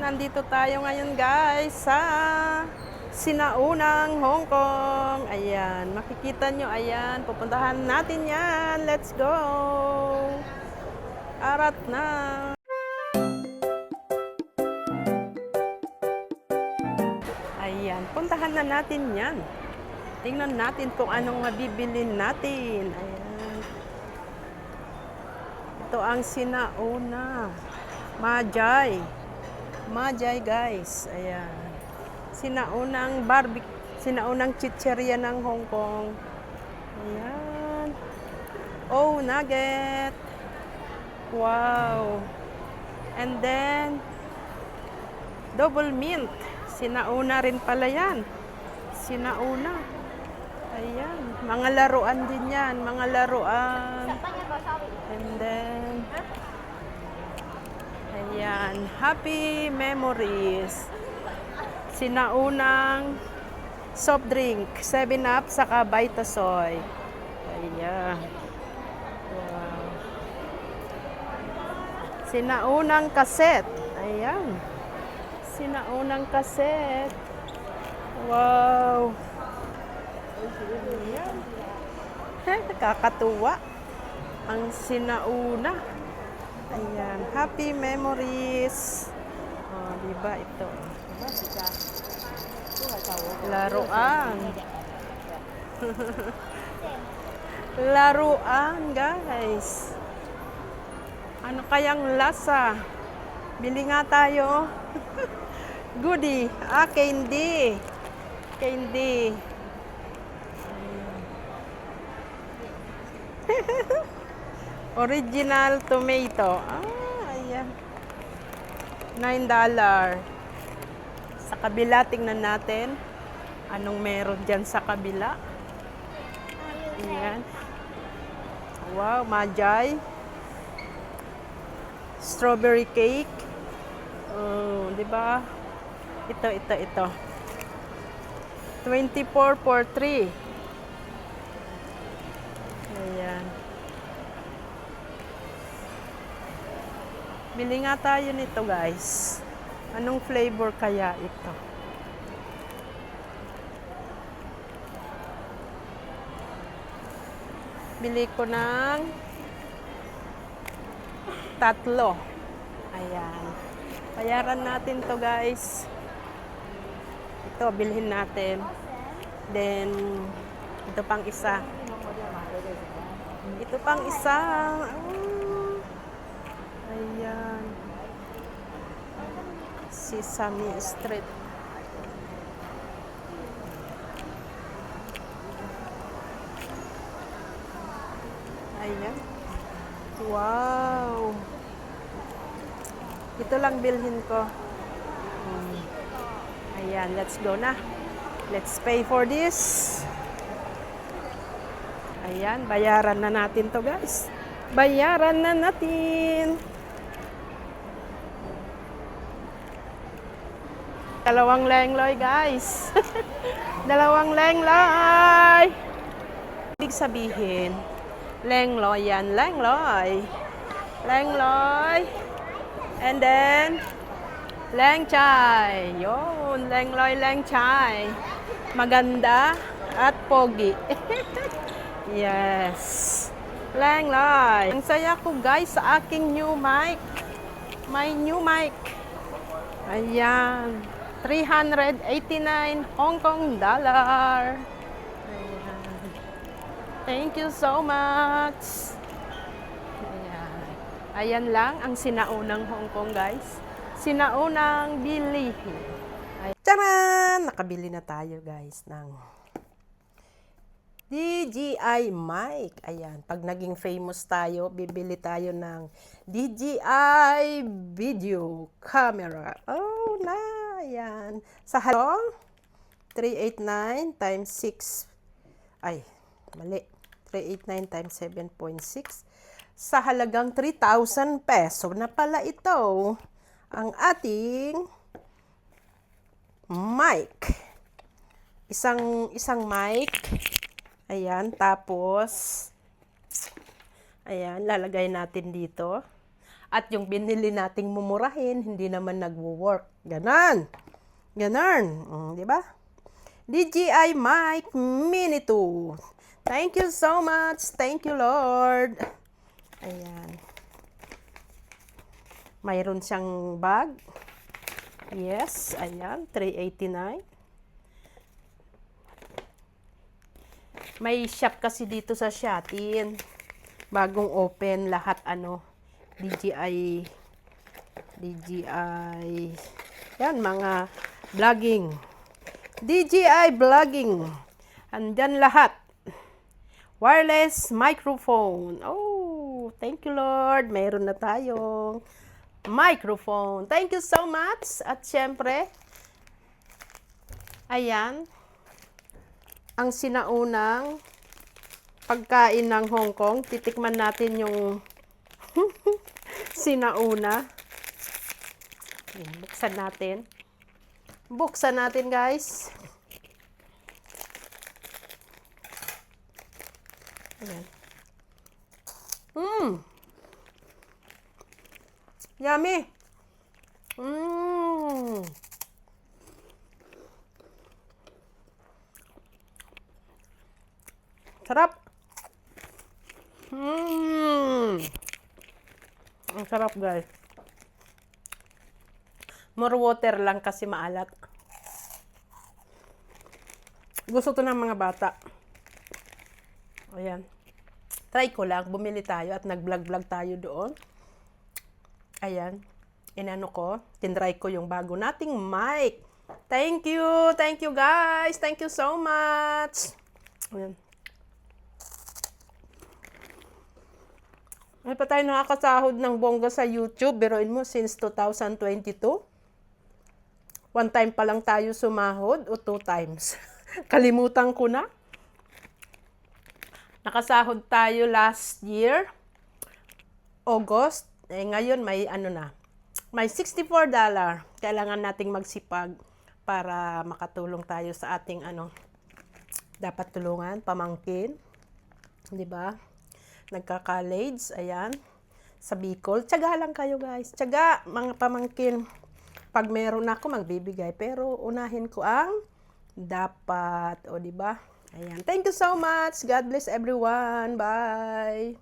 Nandito tayo ngayon guys sa sinaunang Hong Kong. Ayan, makikita nyo, ayan, pupuntahan natin yan. Let's go! Arat na! Ayan, puntahan na natin yan. Tingnan natin kung anong mabibili natin. Ayan. Ito ang sinauna. Majay. Majay guys. Ayan. Sinaunang barbecue, sinaunang chicheria ng Hong Kong. Ayan. Oh, nugget. Wow. And then double mint. Sinauna rin pala yan. Sinauna. Ayan. Mga laruan din yan. Mga laruan. And then ayan, happy memories. Sinaunang soft drink, 7-Up, saka Vitasoy. Ayan. Wow. Sinaunang kaset. Ayan. Sinaunang kaset. Wow. Ayan. Nakakatuwa. Ang sinauna. Ayan, happy memories. Oh, diba ito? Laruan. Laruan, guys. Ano kayang lasa? Bili nga tayo. Goodie. Ah, candy. Candy. Original tomato. Ah, ayan. $9. Sa kabila, tingnan natin. Anong meron dyan sa kabila. Ayan. Wow, Majay. Strawberry cake. Oh, di ba? Ito. 24 for 3. Ayan. Bili nga tayo nito guys. Anong flavor kaya ito? Bili ko ng 3. Ayan. Bayaran natin to guys. Ito, bilhin natin. Then, ito pang isa. Ito pang isa. Ayan. Sesame Street. Ayan. Wow. Ito lang bilhin ko. Ayan, let's go na. Let's pay for this. Ayan, bayaran na natin to guys. Bayaran na natin. Dalawang lengloy guys. Dalawang lengloy. Ibig sabihin, lengloy yan, lengloy. Lengloy. And then, lengchay. Yun, lengloy, lengchay. Maganda at pogi. Yes. Lengloy. Ang saya ko guys sa aking new mic. My new mic. Ayan. 389 Hong Kong dollar. Ayan. Thank you so much. Ayan. Ayan lang ang sinaunang Hong Kong guys. Sinaunang bilihin. Taran! Nakabili na tayo guys ng DJI mic. Ayan. Pag naging famous tayo, bibili tayo ng DJI video camera. Oh, na! Ayan. Sa halong, 389 times 6. Ay, mali. 389 times 7.6. Sa halagang 3,000 peso na pala ito. Ang ating mic. Isang mic. Ayan, tapos ayan, lalagay natin dito. At yung binili nating mumurahin, hindi naman nagwo-work. Ganon. Ganon. Di ba? DJI Mic Mini 2. Thank you so much. Thank you, Lord. Ayan. Mayroon siyang bag. Yes, ayan, $389. May shop kasi dito sa Shatin. Bagong open lahat DJI. Yan, mga vlogging. DJI vlogging. Andyan lahat. Wireless microphone. Oh, thank you Lord. Mayroon na tayong microphone. Thank you so much. At syempre, ayan, ang sinaunang pagkain ng Hong Kong. Titikman natin yung sinauna. Ayan, buksan natin. Buksan natin, guys. Ayan. Yummy. Sarap. Ang sarap, guys. More water lang kasi maalat. Gusto to ng mga bata. Ayan. Try ko lang. Bumili tayo at nag-vlog-vlog tayo doon. Ayan. Inano ko. Tinry ko yung bago nating mic. Thank you. Thank you, guys. Thank you so much. Ayan. May pa tayo nakakasahod ng bongga sa YouTube. Biruin mo, since 2022. One time pa lang tayo sumahod o 2 times. Kalimutan ko na. Nakasahod tayo last year, August. Ngayon may may $64. Kailangan nating magsipag para makatulong tayo sa ating dapat tulungan, pamangkin. 'Di ba? Nagka-college, ayan, sa Bicol. Tiyaga lang kayo, guys. Tiyaga, mga pamangkin. Pag meron ako, magbibigay. Pero unahin ko ang dapat. O, di ba? Ayan. Thank you so much. God bless everyone. Bye.